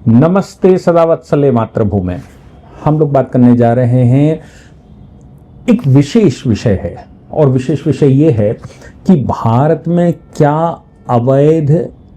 नमस्ते सदावत्सले मातृभूमि। हम लोग बात करने जा रहे हैं, एक विशेष विषय है और विशेष विषय ये है कि भारत में क्या अवैध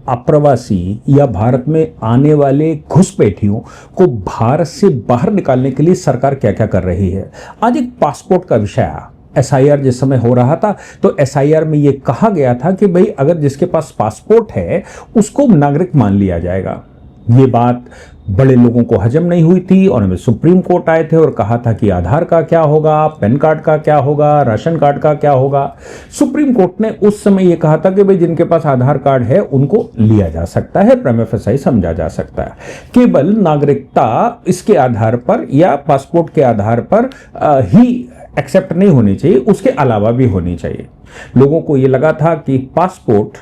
अप्रवासी या भारत में आने वाले घुसपैठियों को भारत से बाहर निकालने के लिए सरकार क्या क्या कर रही है। आज एक पासपोर्ट का विषय आया। एसआईआर जिस समय हो रहा था तो एसआईआर में यह कहा गया था कि भाई अगर जिसके पास पासपोर्ट है उसको नागरिक मान लिया जाएगा। ये बात बड़े लोगों को हजम नहीं हुई थी और हमें सुप्रीम कोर्ट आए थे और कहा था कि आधार का क्या होगा, पैन कार्ड का क्या होगा, राशन कार्ड का क्या होगा। सुप्रीम कोर्ट ने उस समय यह कहा था कि भाई जिनके पास आधार कार्ड है उनको लिया जा सकता है, प्रीमा फेसाई समझा जा सकता है। केवल नागरिकता इसके आधार पर या पासपोर्ट के आधार पर ही एक्सेप्ट नहीं होनी चाहिए, उसके अलावा भी होनी चाहिए। लोगों को यह लगा था कि पासपोर्ट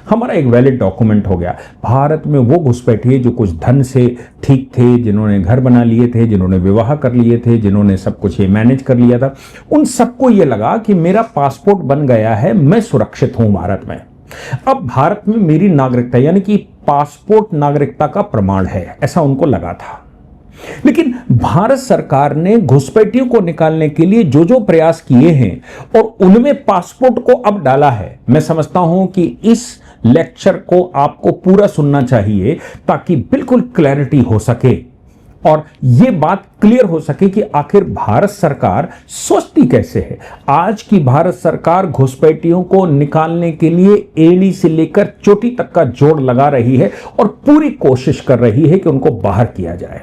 हमारा एक वैलिड डॉक्यूमेंट हो गया। भारत में वो घुसपैठिए जो कुछ धन से ठीक थे, जिन्होंने घर बना लिए थे, जिन्होंने विवाह कर लिए थे, जिन्होंने सब कुछ ये मैनेज कर लिया था, उन सबको ये लगा कि मेरा पासपोर्ट बन गया है, मैं सुरक्षित हूं भारत में। अब भारत में मेरी नागरिकता यानी कि पासपोर्ट नागरिकता का प्रमाण है, ऐसा उनको लगा था। लेकिन भारत सरकार ने घुसपैठियों को निकालने के लिए जो जो प्रयास किए हैं और उनमें पासपोर्ट को अब डाला है। मैं समझता हूं कि इस लेक्चर को आपको पूरा सुनना चाहिए ताकि बिल्कुल क्लैरिटी हो सके और यह बात क्लियर हो सके कि आखिर भारत सरकार सोचती कैसे है। आज की भारत सरकार घुसपैठियों को निकालने के लिए एड़ी से लेकर चोटी तक का जोड़ लगा रही है और पूरी कोशिश कर रही है कि उनको बाहर किया जाए।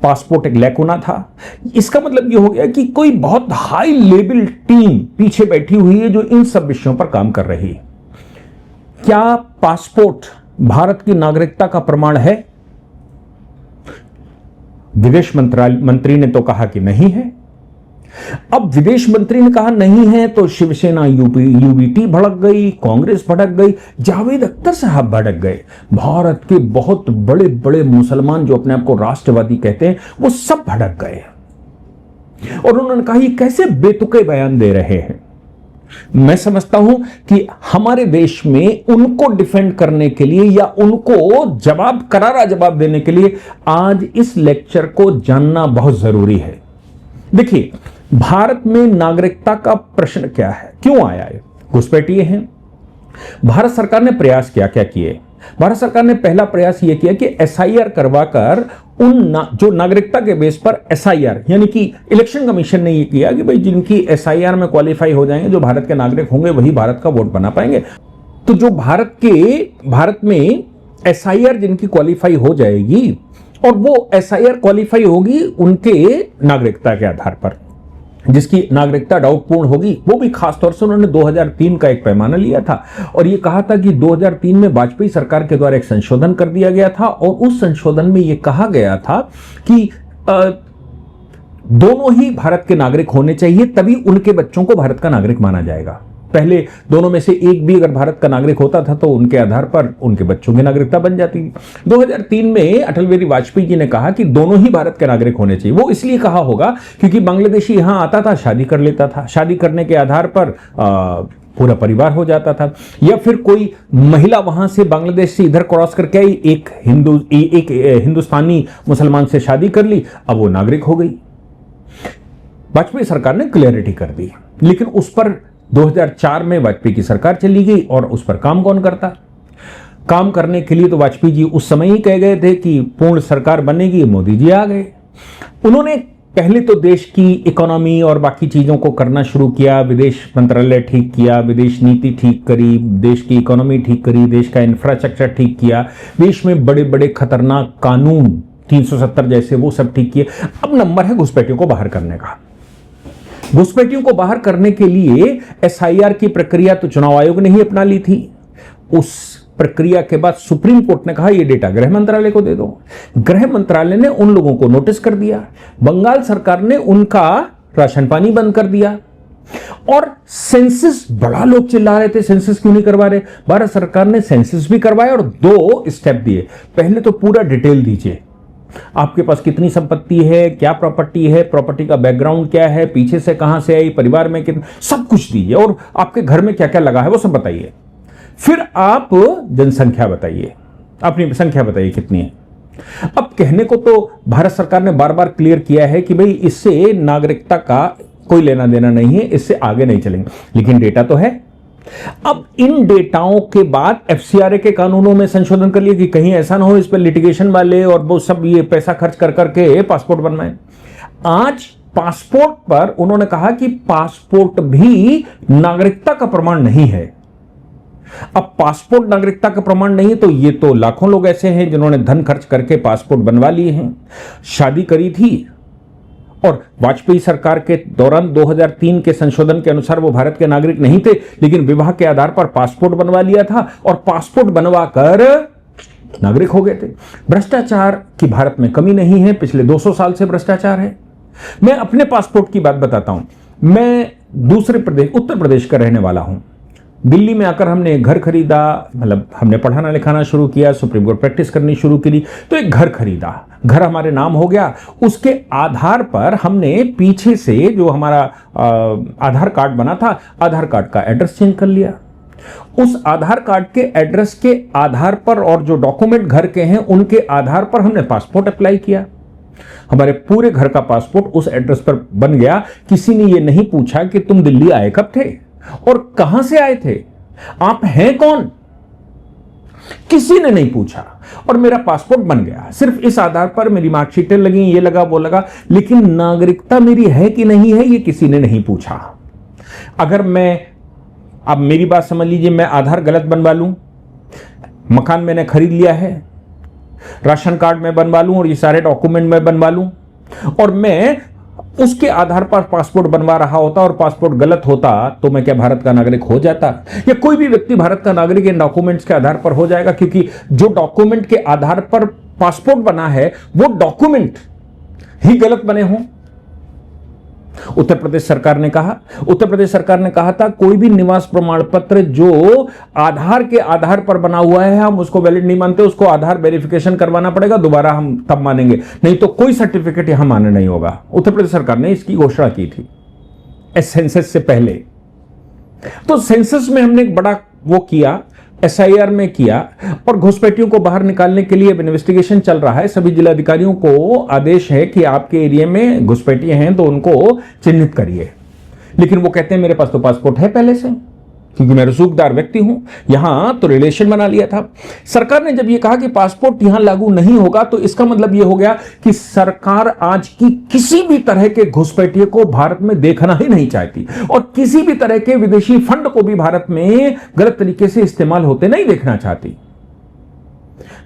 पासपोर्ट एक लैकुना था। इसका मतलब यह हो गया कि कोई बहुत हाई लेवल टीम पीछे बैठी हुई है जो इन सब विषयों पर काम कर रही है। क्या पासपोर्ट भारत की नागरिकता का प्रमाण है? विदेश मंत्री ने तो कहा कि नहीं है। अब विदेश मंत्री ने कहा नहीं है तो शिवसेना यूबीटी भड़क गई, कांग्रेस भड़क गई, जावेद अख्तर साहब भड़क गए। भारत के बहुत बड़े बड़े मुसलमान जो अपने आप को राष्ट्रवादी कहते हैं वो सब भड़क गए और उन्होंने कहा ये कैसे बेतुके बयान दे रहे हैं। मैं समझता हूं कि हमारे देश में उनको डिफेंड करने के लिए या उनको करारा जवाब देने के लिए आज इस लेक्चर को जानना बहुत जरूरी है। देखिए, भारत में नागरिकता का प्रश्न क्या है, क्यों आया है? घुसपैठिए हैं। भारत सरकार ने प्रयास क्या क्या किए? भारत सरकार ने पहला प्रयास यह किया कि एसआईआर करवाकर जो नागरिकता के बेस पर एसआईआर यानी कि इलेक्शन कमीशन ने यह किया कि भाई जिनकी एसआईआर में क्वालिफाई हो जाएंगे, जो भारत के नागरिक होंगे वही भारत का वोट बना पाएंगे। तो जो भारत में एसआईआर जिनकी क्वालिफाई हो जाएगी और वो एसआईआर क्वालिफाई होगी उनके नागरिकता के आधार पर, जिसकी नागरिकता डाउटपूर्ण होगी, वो भी खासतौर से उन्होंने 2003 का एक पैमाना लिया था और ये कहा था कि 2003 में वाजपेयी सरकार के द्वारा एक संशोधन कर दिया गया था और उस संशोधन में ये कहा गया था कि दोनों ही भारत के नागरिक होने चाहिए, तभी उनके बच्चों को भारत का नागरिक माना जाएगा। पहले दोनों में से एक भी अगर भारत का नागरिक होता था तो उनके आधार पर उनके बच्चों की नागरिकता बन जाती थी। 2003 में अटल बिहारी वाजपेयी जी ने कहा कि दोनों ही भारत के नागरिक होने चाहिए। वो इसलिए कहा होगा क्योंकि बांग्लादेशी यहां आता था, शादी कर लेता था, शादी करने के आधार पर पूरा परिवार हो जाता था, या फिर कोई महिला वहां से बांग्लादेश से इधर क्रॉस करके आई, एक हिंदुस्तानी मुसलमान से शादी कर ली, अब वो नागरिक हो गई। वाजपेयी सरकार ने क्लियरिटी कर दी, लेकिन उस पर 2004 में वाजपेयी की सरकार चली गई और उस पर काम कौन करता? काम करने के लिए तो वाजपेयी जी उस समय ही कह गए थे कि पूर्ण सरकार बनेगी, मोदी जी आ गए। उन्होंने पहले तो देश की इकोनॉमी और बाकी चीजों को करना शुरू किया, विदेश मंत्रालय ठीक किया, विदेश नीति ठीक करी, देश की इकोनॉमी ठीक करी, देश का इंफ्रास्ट्रक्चर ठीक किया, देश में बड़े बड़े खतरनाक कानून 370 जैसे वो सब ठीक किए। अब नंबर है घुसपैठियों को बाहर करने का। घुसपैठियों को बाहर करने के लिए एसआईआर की प्रक्रिया तो चुनाव आयोग ने ही अपना ली थी। उस प्रक्रिया के बाद सुप्रीम कोर्ट ने कहा यह डेटा गृह मंत्रालय को दे दो। गृह मंत्रालय ने उन लोगों को नोटिस कर दिया। बंगाल सरकार ने उनका राशन पानी बंद कर दिया और सेंसस, बड़ा लोग चिल्ला रहे थे सेंसस क्यों नहीं करवा रहे। भारत सरकार ने सेंसस भी करवाया और 2 स्टेप दिए। पहले तो पूरा डिटेल दीजिए, आपके पास कितनी संपत्ति है, क्या प्रॉपर्टी है, प्रॉपर्टी का बैकग्राउंड क्या है, पीछे से कहां से आई, परिवार में कितना, सब कुछ दीजिए और आपके घर में क्या क्या लगा है वो सब बताइए। फिर आप जनसंख्या बताइए, अपनी संख्या बताइए कितनी है। अब कहने को तो भारत सरकार ने बार बार क्लियर किया है कि भाई इससे नागरिकता का कोई लेना देना नहीं है, इससे आगे नहीं चलेंगे, लेकिन डेटा तो है। अब इन डेटाओं के बाद एफसीआरए के कानूनों में संशोधन कर लिया कि कहीं ऐसा ना हो इस पर लिटिगेशन वाले और वो सब ये पैसा खर्च कर करके पासपोर्ट बनवाए। आज पासपोर्ट पर उन्होंने कहा कि पासपोर्ट भी नागरिकता का प्रमाण नहीं है। अब पासपोर्ट नागरिकता का प्रमाण नहीं तो ये तो लाखों लोग ऐसे हैं जिन्होंने धन खर्च करके पासपोर्ट बनवा लिए हैं, शादी करी थी और वाजपेयी सरकार के दौरान 2003 के संशोधन के अनुसार वो भारत के नागरिक नहीं थे, लेकिन विवाह के आधार पर पासपोर्ट बनवा लिया था और पासपोर्ट बनवाकर नागरिक हो गए थे। भ्रष्टाचार की भारत में कमी नहीं है, पिछले 200 साल से भ्रष्टाचार है। मैं अपने पासपोर्ट की बात बताता हूं। मैं दूसरे प्रदेश उत्तर प्रदेश का रहने वाला हूं। दिल्ली में आकर हमने एक घर खरीदा, मतलब हमने पढ़ाना लिखाना शुरू किया, सुप्रीम कोर्ट प्रैक्टिस करनी शुरू की, तो एक घर खरीदा, घर हमारे नाम हो गया। उसके आधार पर हमने पीछे से जो हमारा आधार कार्ड बना था, आधार कार्ड का एड्रेस चेंज कर लिया। उस आधार कार्ड के एड्रेस के आधार पर और जो डॉक्यूमेंट घर के हैं उनके आधार पर हमने पासपोर्ट अप्लाई किया। हमारे पूरे घर का पासपोर्ट उस एड्रेस पर बन गया। किसी ने यह नहीं पूछा कि तुम दिल्ली आए कब थे और कहां से आए थे, आप हैं कौन, किसी ने नहीं पूछा और मेरा पासपोर्ट बन गया। सिर्फ इस आधार पर मेरी मार्कशीटें लगी, ये लगा वो लगा, लेकिन नागरिकता मेरी है कि नहीं है ये किसी ने नहीं पूछा। अगर मैं, अब मेरी बात समझ लीजिए, मैं आधार गलत बनवा लूं, मकान मैंने खरीद लिया है, राशन कार्ड में बनवा लूं और ये सारे डॉक्यूमेंट में बनवा लूं और मैं उसके आधार पर पासपोर्ट बनवा रहा होता और पासपोर्ट गलत होता, तो मैं क्या भारत का नागरिक हो जाता? या कोई भी व्यक्ति भारत का नागरिक इन डॉक्यूमेंट्स के आधार पर हो जाएगा? क्योंकि जो डॉक्यूमेंट के आधार पर पासपोर्ट बना है वो डॉक्यूमेंट ही गलत बने हों। उत्तर प्रदेश सरकार ने कहा था कोई भी निवास प्रमाण पत्र जो आधार के आधार पर बना हुआ है हम उसको वैलिड नहीं मानते, उसको आधार वेरिफिकेशन करवाना पड़ेगा, दोबारा हम तब मानेंगे, नहीं तो कोई सर्टिफिकेट यहां मान्य नहीं होगा। उत्तर प्रदेश सरकार ने इसकी घोषणा की थी सेंसस से पहले। तो सेंसस में हमने एक बड़ा वो किया, एसआईआर में किया और घुसपैठियों को बाहर निकालने के लिए इन्वेस्टिगेशन चल रहा है। सभी जिलाधिकारियों को आदेश है कि आपके एरिया में घुसपैठिए हैं तो उनको चिन्हित करिए, लेकिन वो कहते हैं मेरे पास तो पासपोर्ट है पहले से, क्योंकि मैं रसूखदार व्यक्ति हूं, यहां तो रिलेशन बना लिया था। सरकार ने जब ये कहा कि पासपोर्ट यहां लागू नहीं होगा तो इसका मतलब ये हो गया कि सरकार आज की किसी भी तरह के घुसपैठिए को भारत में देखना ही नहीं चाहती और किसी भी तरह के विदेशी फंड को भी भारत में गलत तरीके से इस्तेमाल होते नहीं देखना चाहती।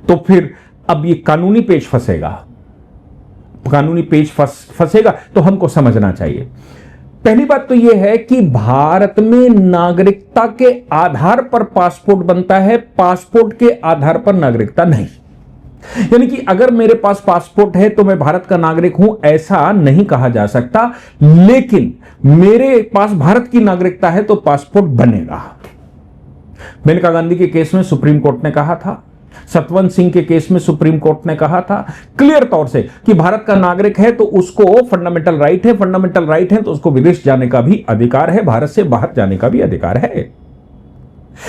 तो फिर अब ये कानूनी पेच फंसेगा तो हमको समझना चाहिए। पहली बात तो यह है कि भारत में नागरिकता के आधार पर पासपोर्ट बनता है, पासपोर्ट के आधार पर नागरिकता नहीं। यानी कि अगर मेरे पास पासपोर्ट है तो मैं भारत का नागरिक हूं, ऐसा नहीं कहा जा सकता, लेकिन मेरे पास भारत की नागरिकता है तो पासपोर्ट बनेगा। मेनका गांधी के केस में सुप्रीम कोर्ट ने कहा था, सतवंत सिंह के केस में सुप्रीम कोर्ट ने कहा था क्लियर तौर से कि भारत का नागरिक है तो उसको फंडामेंटल राइट है तो उसको विदेश जाने का भी अधिकार है, भारत से बाहर जाने का भी अधिकार है।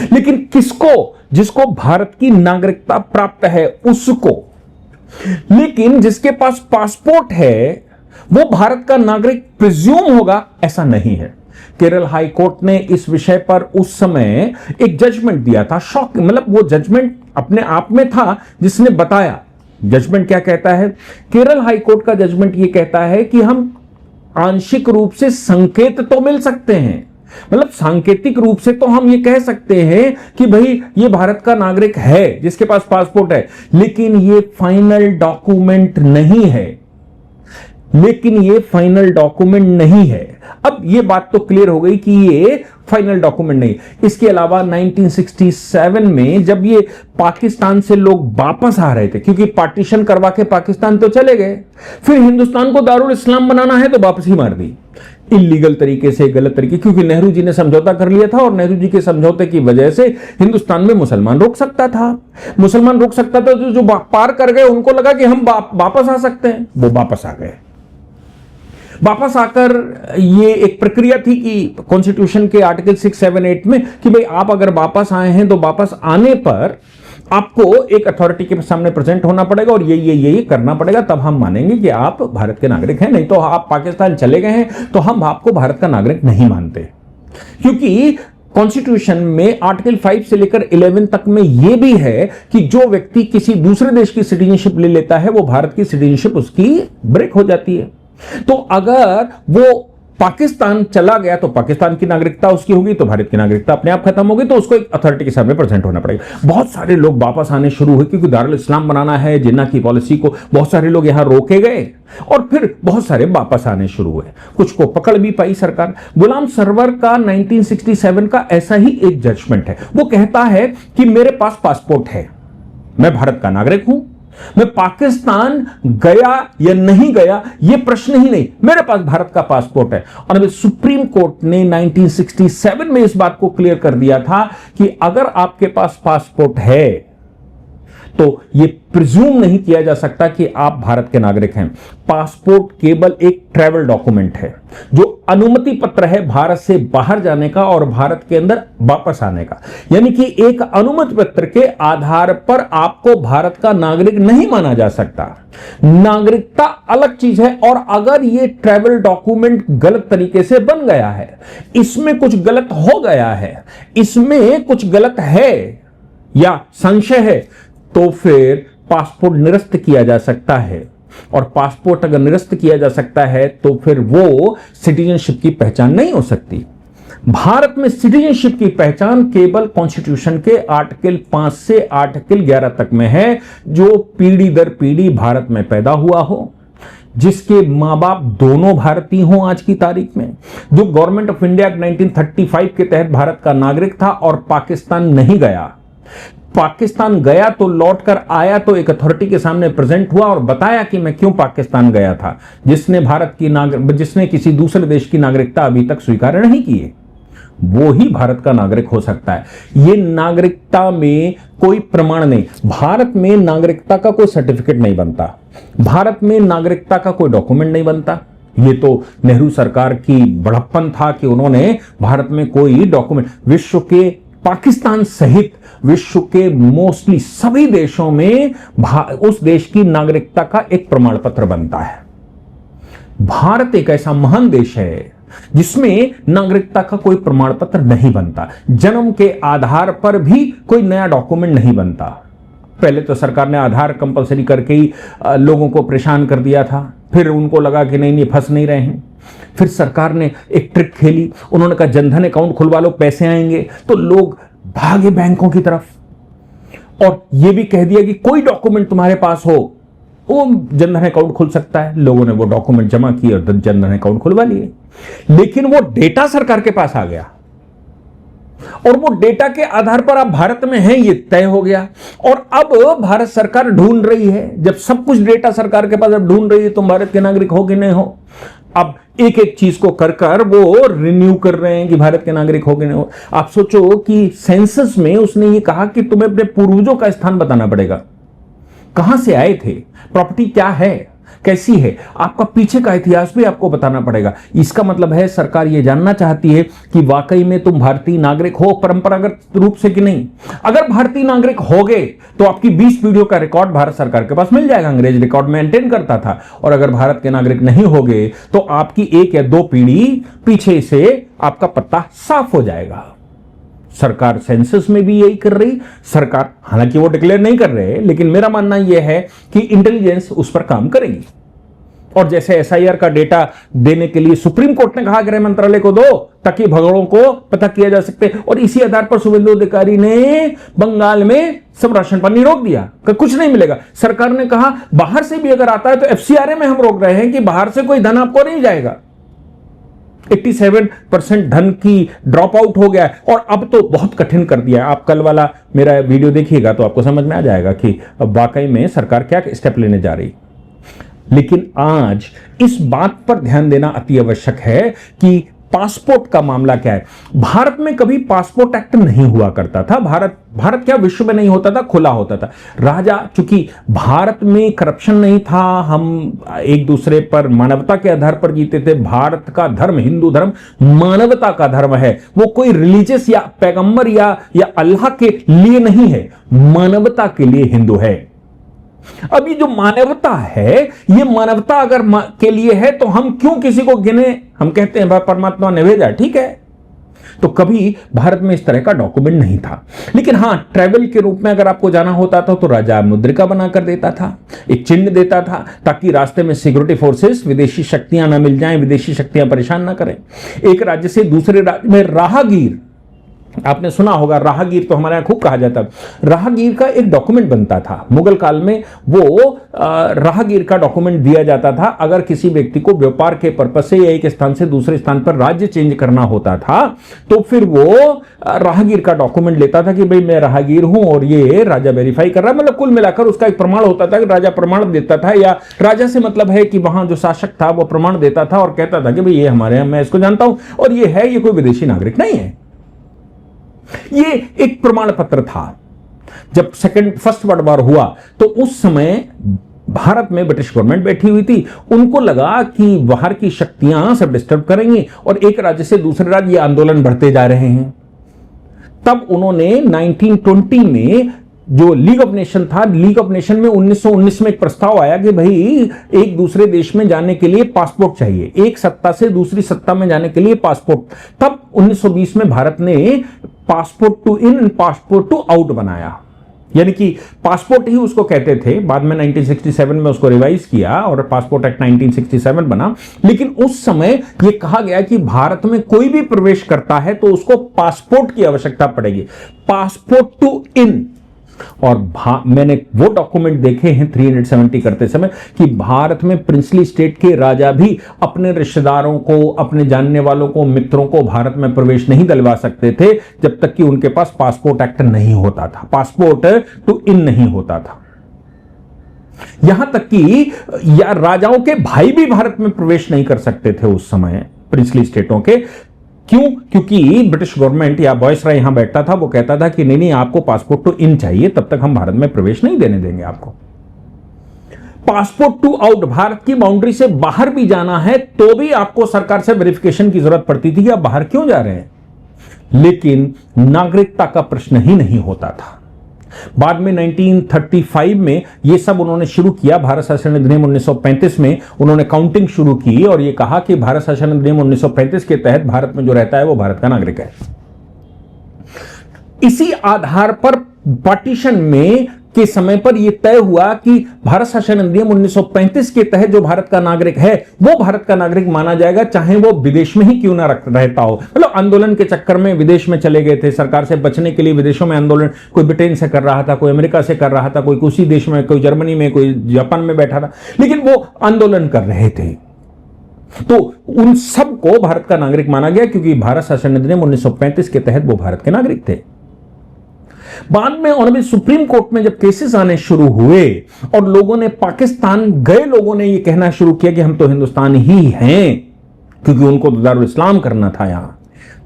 लेकिन किसको? जिसको भारत की नागरिकता प्राप्त है उसको। लेकिन जिसके पास पासपोर्ट है वो भारत का नागरिक प्रिज्यूम होगा, ऐसा नहीं है। केरल हाई कोर्ट ने इस विषय पर उस समय एक जजमेंट दिया था। शॉक, मतलब वो जजमेंट अपने आप में था जिसने बताया जजमेंट क्या कहता है। केरल हाई कोर्ट का जजमेंट ये कहता है कि हम आंशिक रूप से संकेत तो मिल सकते हैं, मतलब सांकेतिक रूप से तो हम ये कह सकते हैं कि भाई ये भारत का नागरिक है जिसके पास पासपोर्ट है, लेकिन ये फाइनल डॉक्यूमेंट नहीं है। अब ये बात तो क्लियर हो गई कि ये फाइनल डॉक्यूमेंट नहीं। इसके अलावा 1967 में जब ये पाकिस्तान से लोग वापस आ रहे थे, क्योंकि पार्टीशन करवा के पाकिस्तान तो चले गए, फिर हिंदुस्तान को दारुल इस्लाम बनाना है तो वापस ही मार दी इल्लीगल तरीके से, गलत तरीके, क्योंकि नेहरू जी ने समझौता कर लिया था और नेहरू जी के समझौते की वजह से हिंदुस्तान में मुसलमान रोक सकता था तो जो पार कर गए उनको लगा कि हम वापस आ सकते हैं, वो वापस आ गए। वापस आकर ये एक प्रक्रिया थी कि कॉन्स्टिट्यूशन के आर्टिकल 6, 7, 8 में कि भाई आप अगर वापस आए हैं तो वापस आने पर आपको एक अथॉरिटी के सामने प्रेजेंट होना पड़ेगा और ये करना पड़ेगा, तब हम मानेंगे कि आप भारत के नागरिक हैं। नहीं तो आप पाकिस्तान चले गए हैं तो हम आपको भारत का नागरिक नहीं मानते, क्योंकि कॉन्स्टिट्यूशन में आर्टिकल 5 से लेकर 11 तक में यह भी है कि जो व्यक्ति किसी दूसरे देश की सिटीजनशिप ले लेता है वो भारत की सिटीजनशिप उसकी ब्रेक हो जाती है। तो अगर वो पाकिस्तान चला गया तो पाकिस्तान की नागरिकता उसकी होगी, तो भारत की नागरिकता अपने आप खत्म होगी, तो उसको एक अथॉरिटी के सामने प्रेजेंट होना पड़ेगा। बहुत सारे लोग वापस आने शुरू हुए क्योंकि दारुल इस्लाम बनाना है, जिन्ना की पॉलिसी को बहुत सारे लोग यहां रोके गए और फिर बहुत सारे वापस आने शुरू हुए। कुछ को पकड़ भी पाई सरकार। गुलाम सरवर का 1967 का ऐसा ही एक जजमेंट है। वो कहता है कि मेरे पास पासपोर्ट है, मैं भारत का नागरिक हूं, मैं पाकिस्तान गया या नहीं गया यह प्रश्न ही नहीं, मेरे पास भारत का पासपोर्ट है। और अभी सुप्रीम कोर्ट ने 1967 में इस बात को क्लियर कर दिया था कि अगर आपके पास पासपोर्ट है तो यह प्रिज्यूम नहीं किया जा सकता कि आप भारत के नागरिक हैं। पासपोर्ट केवल एक ट्रैवल डॉक्यूमेंट है, जो अनुमति पत्र है भारत से बाहर जाने का और भारत के अंदर वापस आने का। यानी कि एक अनुमति पत्र के आधार पर आपको भारत का नागरिक नहीं माना जा सकता। नागरिकता अलग चीज है। और अगर यह ट्रैवल डॉक्यूमेंट गलत तरीके से बन गया है, इसमें कुछ गलत हो गया है, इसमें कुछ गलत है या संशय है, तो फिर पासपोर्ट निरस्त किया जा सकता है। और पासपोर्ट अगर निरस्त किया जा सकता है तो फिर वो सिटीजनशिप की पहचान नहीं हो सकती। भारत में सिटीजनशिप की पहचान केवल कॉन्स्टिट्यूशन के आर्टिकल 5 से आर्टिकल 11 तक में है, जो पीढ़ी दर पीढ़ी भारत में पैदा हुआ हो, जिसके मां बाप दोनों भारतीय हों आज की तारीख में, जो गवर्नमेंट ऑफ इंडिया 1935 के तहत भारत का नागरिक था और पाकिस्तान नहीं गया। पाकिस्तान गया तो लौटकर आया तो एक अथॉरिटी के सामने प्रेजेंट हुआ और बताया कि मैं क्यों पाकिस्तान गया था। जिसने किसी दूसरे देश की नागरिकता अभी तक स्वीकार नहीं की है, वो ही भारत का नागरिक हो सकता है। ये नागरिकता में कोई प्रमाण नहीं। भारत में नागरिकता का कोई सर्टिफिकेट नहीं बनता, भारत में नागरिकता का कोई डॉक्यूमेंट नहीं बनता। ये तो नेहरू सरकार की बड़प्पन था कि उन्होंने भारत में कोई डॉक्यूमेंट, विश्व के पाकिस्तान सहित विश्व के मोस्टली सभी देशों में उस देश की नागरिकता का एक प्रमाण पत्र बनता है। भारत एक ऐसा महान देश है जिसमें नागरिकता का कोई प्रमाण पत्र नहीं बनता। जन्म के आधार पर भी कोई नया डॉक्यूमेंट नहीं बनता। पहले तो सरकार ने आधार कंपलसरी करके ही लोगों को परेशान कर दिया था, फिर उनको लगा कि नहीं फंस नहीं रहे हैं। फिर सरकार ने एक ट्रिक खेली, उन्होंने कहा जनधन अकाउंट खुलवा लो, पैसे आएंगे, तो लोग भागे बैंकों की तरफ। और यह भी कह दिया कि कोई डॉक्यूमेंट तुम्हारे पास हो वो जनधन अकाउंट खुल सकता है। लोगों ने वो डॉक्यूमेंट जमा किए और जनधन अकाउंट खुलवा लिए। लेकिन वो डेटा सरकार के पास आ गया और वो डेटा के आधार पर आप भारत में हैं ये तय हो गया। और अब भारत सरकार ढूंढ रही है, जब सब कुछ डेटा सरकार के पास अब ढूंढ रही है, तुम भारत के नागरिक हो कि नहीं हो। अब एक एक चीज को कर कर वो रिन्यू कर रहे हैं कि भारत के नागरिक हो कि नहीं हो। आप सोचो कि सेंसस में उसने ये कहा कि तुम्हें अपने पूर्वजों का स्थान बताना पड़ेगा, कहां से आए थे, प्रॉपर्टी क्या है, कैसी है, आपका पीछे का इतिहास भी आपको बताना पड़ेगा। इसका मतलब है सरकार यह जानना चाहती है कि वाकई में तुम भारतीय नागरिक हो परंपरागत रूप से कि नहीं। अगर भारतीय नागरिक होगे तो आपकी 20 पीढ़ियों का रिकॉर्ड भारत सरकार के पास मिल जाएगा। अंग्रेज रिकॉर्ड मेंटेन करता था। और अगर भारत के नागरिक नहीं होगे तो आपकी 1 या 2 पीढ़ी पीछे से आपका पत्ता साफ हो जाएगा। सरकार सेंसस में भी यही कर रही सरकार, हालांकि वो डिक्लेयर नहीं कर रहे, लेकिन मेरा मानना यह है कि इंटेलिजेंस उस पर काम करेगी। और जैसे एसआईआर का डेटा देने के लिए सुप्रीम कोर्ट ने कहा गृह मंत्रालय को दो ताकि भगड़ों को पता किया जा सकते, और इसी आधार पर शुभेंदु अधिकारी ने बंगाल में सब राशन पानी रोक दिया कि कुछ नहीं मिलेगा। सरकार ने कहा बाहर से भी अगर आता है तो एफसीआरए में हम रोक रहे हैं कि बाहर से कोई धन आपको नहीं जाएगा। 87% धन की ड्रॉप आउट हो गया है और अब तो बहुत कठिन कर दिया है। आप कल वाला मेरा वीडियो देखिएगा तो आपको समझ में आ जाएगा कि वाकई में सरकार क्या स्टेप लेने जा रही। लेकिन आज इस बात पर ध्यान देना अति आवश्यक है कि पासपोर्ट का मामला क्या है, भारत में कभी पासपोर्ट एक्ट नहीं हुआ करता था। भारत क्या विश्व में नहीं होता था, खुला होता था। राजा, चूंकि भारत में करप्शन नहीं था, हम एक दूसरे पर मानवता के आधार पर जीते थे। भारत का धर्म, हिंदू धर्म मानवता का धर्म है, वो कोई रिलीजियस या पैगंबर या अल्लाह के लिए नहीं है, मानवता के लिए हिंदू है। अब ये जो मानवता है, ये मानवता अगर के लिए है तो हम क्यों किसी को गिने, हम कहते हैं भाई परमात्मा ने भेजा, ठीक है। तो कभी भारत में इस तरह का डॉक्यूमेंट नहीं था। लेकिन हां, ट्रैवल के रूप में अगर आपको जाना होता था तो राजा मुद्रिका बनाकर देता था, एक चिन्ह देता था, ताकि रास्ते में सिक्योरिटी फोर्सेस, विदेशी शक्तियां ना मिल जाएं, विदेशी शक्तियां परेशान ना करें। एक राज्य से दूसरे राज्य में राहगीर, आपने सुना होगा, राहगीर तो हमारे यहां खूब कहा जाता। राहगीर का एक डॉक्यूमेंट बनता था मुगल काल में, वो राहगीर का डॉक्यूमेंट दिया जाता था। अगर किसी व्यक्ति को व्यापार के पर्पज से या एक स्थान से दूसरे स्थान पर राज्य चेंज करना होता था तो फिर वो राहगीर का डॉक्यूमेंट लेता था कि भाई मैं राहगीर हूं और ये राजा वेरीफाई कर रहा है। मतलब कुल मिलाकर उसका एक प्रमाण होता था कि राजा प्रमाण देता था, या राजा से मतलब है कि वहां जो शासक था वो प्रमाण देता था और कहता था कि भाई ये हमारे यहां, मैं इसको जानता हूं और ये है, ये कोई विदेशी नागरिक नहीं है। ये एक प्रमाण पत्र था। जब फर्स्ट वर्ल्ड वॉर हुआ तो उस समय भारत में ब्रिटिश गवर्नमेंट बैठी हुई थी, उनको लगा कि बाहर की शक्तियां सब डिस्टर्ब करेंगी और एक राज्य से दूसरे राज्य ये आंदोलन बढ़ते जा रहे हैं। तब उन्होंने 1920 में जो लीग ऑफ नेशन था, लीग ऑफ नेशन में 1919 में एक प्रस्ताव आया कि भाई एक दूसरे देश में जाने के लिए पासपोर्ट चाहिए, एक सत्ता से दूसरी सत्ता में जाने के लिए पासपोर्ट। तब 1920 में भारत ने passport to in, passport to out बनाया, यानी कि पासपोर्ट ही उसको कहते थे। बाद में 1967 में उसको रिवाइज किया और पासपोर्ट एक्ट 1967 बना। लेकिन उस समय यह कहा गया कि भारत में कोई भी प्रवेश करता है तो उसको पासपोर्ट की आवश्यकता पड़ेगी, पासपोर्ट टू इन। और मैंने वो डॉक्यूमेंट देखे हैं 370 करते समय कि भारत में प्रिंसली स्टेट के राजा भी अपने रिश्तेदारों को, अपने जानने वालों को, मित्रों को भारत में प्रवेश नहीं दिलवा सकते थे जब तक कि उनके पास पासपोर्ट एक्ट नहीं होता था, पासपोर्ट टू इन नहीं होता था। यहां तक कि या राजाओं के भाई भी भारत में प्रवेश नहीं कर सकते थे उस समय, प्रिंसली स्टेटों के। क्यों? क्योंकि ब्रिटिश गवर्नमेंट या वायसराय यहां बैठता था, वो कहता था कि नहीं आपको पासपोर्ट टू इन चाहिए, तब तक हम भारत में प्रवेश नहीं देने देंगे आपको। पासपोर्ट टू आउट, भारत की बाउंड्री से बाहर भी जाना है तो भी आपको सरकार से वेरिफिकेशन की जरूरत पड़ती थी कि आप बाहर क्यों जा रहे हैं। लेकिन नागरिकता का प्रश्न ही नहीं होता था। बाद में 1935 में यह सब उन्होंने शुरू किया। भारत शासन अधिनियम 1935 में उन्होंने काउंटिंग शुरू की और यह कहा कि भारत शासन अधिनियम 1935 के तहत भारत में जो रहता है वो भारत का नागरिक है। इसी आधार पर पार्टीशन में के समय पर यह तय हुआ कि भारत शासन अधिनियम 1935 के तहत जो भारत का नागरिक है वो भारत का नागरिक माना जाएगा, चाहे वो विदेश में ही क्यों ना रहता हो। मतलब आंदोलन के चक्कर में विदेश में चले गए थे, सरकार से बचने के लिए विदेशों में आंदोलन, कोई ब्रिटेन से कर रहा था, कोई अमेरिका से कर रहा था, कोई उसी देश में, कोई जर्मनी में, कोई जापान में बैठा था, लेकिन वो आंदोलन कर रहे थे। तो उन सबको भारत का नागरिक माना गया क्योंकि भारत शासन अधिनियम 1935 के तहत वो भारत के नागरिक थे। बाद में ऑनरेबल सुप्रीम कोर्ट में जब केसेस आने शुरू हुए और लोगों ने, पाकिस्तान गए लोगों ने यह कहना शुरू किया कि हम तो हिंदुस्तानी ही हैं, क्योंकि उनको तो दारुल इस्लाम करना था यहां,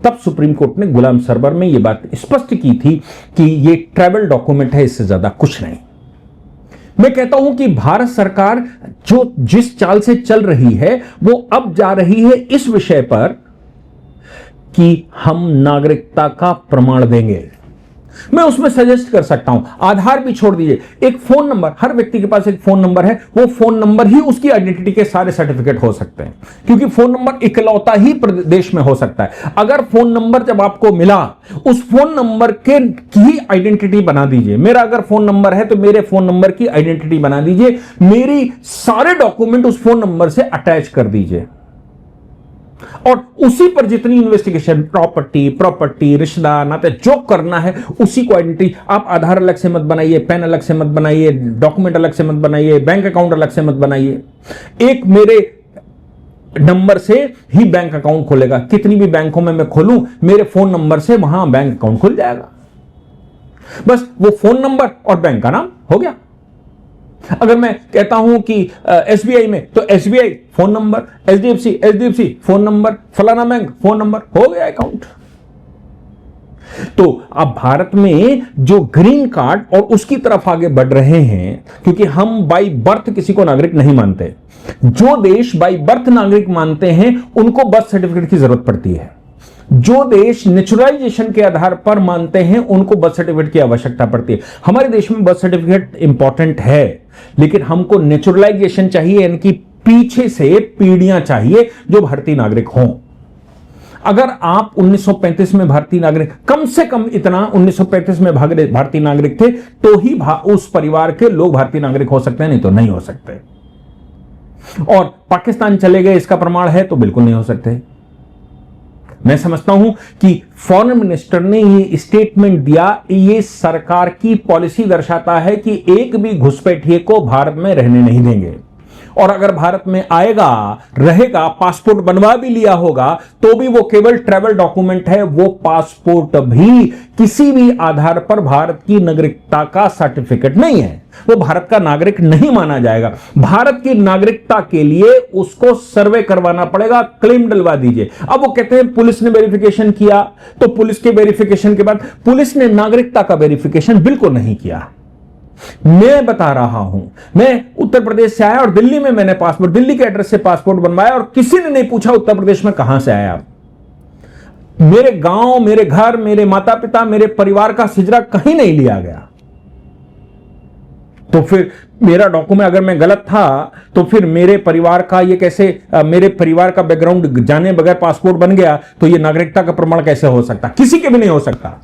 तब सुप्रीम कोर्ट ने गुलाम सरवर में यह बात स्पष्ट की थी कि यह ट्रैवल डॉक्यूमेंट है, इससे ज्यादा कुछ नहीं। मैं कहता हूं कि भारत सरकार जो जिस चाल से चल रही है वो अब जा रही है इस विषय पर कि हम नागरिकता का प्रमाण देंगे। मैं उसमें सजेस्ट कर सकता हूं, आधार भी छोड़ दीजिए, एक फोन नंबर, हर व्यक्ति के पास एक फोन नंबर है, वो फोन नंबर ही उसकी आइडेंटिटी के सारे सर्टिफिकेट हो सकते हैं, क्योंकि फोन नंबर इकलौता ही देश में हो सकता है। अगर फोन नंबर जब आपको मिला, उस फोन नंबर के की आइडेंटिटी बना दीजिए। मेरा अगर फोन नंबर है तो मेरे फोन नंबर की आइडेंटिटी बना दीजिए, मेरी सारे डॉक्यूमेंट उस फोन नंबर से अटैच कर दीजिए और उसी पर जितनी इन्वेस्टिगेशन, प्रॉपर्टी, रिश्तेदार, नाते जो करना है उसी को आइडेंटिटी। आप आधार अलग से मत बनाइए, पैन अलग से मत बनाइए, डॉक्यूमेंट अलग से मत बनाइए, बैंक अकाउंट अलग से मत बनाइए। एक मेरे नंबर से ही बैंक अकाउंट खुलेगा। कितनी भी बैंकों में मैं खोलूं, मेरे फोन नंबर से वहां बैंक अकाउंट खुल जाएगा। बस वो फोन नंबर और बैंक का नाम हो गया। अगर मैं कहता हूं कि एसबीआई में, तो SBI phone number, HDFC phone number, फलाना बैंक फोन नंबर, हो गया अकाउंट। तो अब भारत में जो ग्रीन कार्ड और उसकी तरफ आगे बढ़ रहे हैं, क्योंकि हम बाई बर्थ किसी को नागरिक नहीं मानते। जो देश बाई बर्थ नागरिक मानते हैं उनको बर्थ सर्टिफिकेट की जरूरत पड़ती है। जो देश नेचुरलाइजेशन के आधार पर मानते हैं उनको बर्थ सर्टिफिकेट की आवश्यकता पड़ती है। हमारे देश में बर्थ सर्टिफिकेट इंपॉर्टेंट है, लेकिन हमको नेचुरलाइजेशन चाहिए, यानी कि पीछे से पीढ़ियां चाहिए जो भारतीय नागरिक हों। अगर आप 1935 में भारतीय नागरिक, कम से कम इतना 1935 में भारतीय नागरिक थे, तो ही उस परिवार के लोग भारतीय नागरिक हो सकते हैं, नहीं तो नहीं हो सकते। और पाकिस्तान चले गए इसका प्रमाण है तो बिल्कुल नहीं हो सकते। मैं समझता हूं कि फॉरेन मिनिस्टर ने ये स्टेटमेंट दिया, ये सरकार की पॉलिसी दर्शाता है कि एक भी घुसपैठिए को भारत में रहने नहीं देंगे, और अगर भारत में आएगा, रहेगा, पासपोर्ट बनवा भी लिया होगा, तो भी वो केवल ट्रैवल डॉक्यूमेंट है। वो पासपोर्ट भी किसी भी आधार पर भारत की नागरिकता का सर्टिफिकेट नहीं है, वो भारत का नागरिक नहीं माना जाएगा। भारत की नागरिकता के लिए उसको सर्वे करवाना पड़ेगा, क्लेम डलवा दीजिए। अब वो कहते हैं पुलिस ने वेरिफिकेशन किया, तो पुलिस के वेरिफिकेशन के बाद पुलिस ने नागरिकता का वेरिफिकेशन बिल्कुल नहीं किया। मैं बता रहा हूं, मैं उत्तर प्रदेश से आया और दिल्ली में मैंने पासपोर्ट, दिल्ली के एड्रेस से पासपोर्ट बनवाया, और किसी ने नहीं पूछा उत्तर प्रदेश में कहां से आया आप। मेरे गांव, मेरे घर, मेरे माता पिता, मेरे परिवार का सिजरा कहीं नहीं लिया गया। तो फिर मेरा डॉक्यूमेंट अगर मैं गलत था, तो फिर मेरे परिवार का ये कैसे, मेरे परिवार का बैकग्राउंड जाने बगैर पासपोर्ट बन गया, तो ये नागरिकता का प्रमाण कैसे हो सकता? किसी के भी नहीं हो सकता।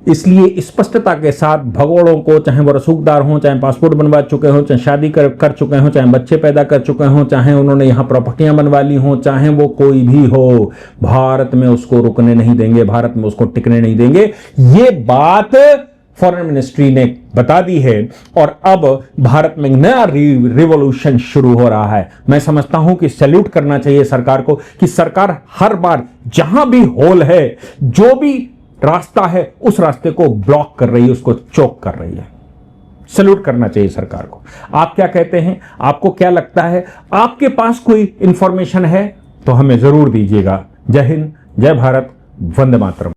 इसलिए स्पष्टता के साथ भगोड़ों को, चाहे वो रसूखदार हों, चाहे पासपोर्ट बनवा चुके हों, चाहे शादी कर चुके हों, चाहे बच्चे पैदा कर चुके हों, चाहे उन्होंने यहां प्रॉपर्टियां बनवा ली हों, चाहे वो कोई भी हो, भारत में उसको रुकने नहीं देंगे, भारत में उसको टिकने नहीं देंगे। ये बात फॉरेन मिनिस्ट्री ने बता दी है, और अब भारत में नया रिवॉल्यूशन शुरू हो रहा है। मैं समझता हूं कि सैल्यूट करना चाहिए सरकार को कि सरकार हर बार जहां भी होल है, जो भी रास्ता है, उस रास्ते को ब्लॉक कर रही है, उसको चोक कर रही है। सैल्यूट करना चाहिए सरकार को। आप क्या कहते हैं? आपको क्या लगता है? आपके पास कोई इंफॉर्मेशन है तो हमें जरूर दीजिएगा। जय हिंद, जय भारत, वंदे मातरम।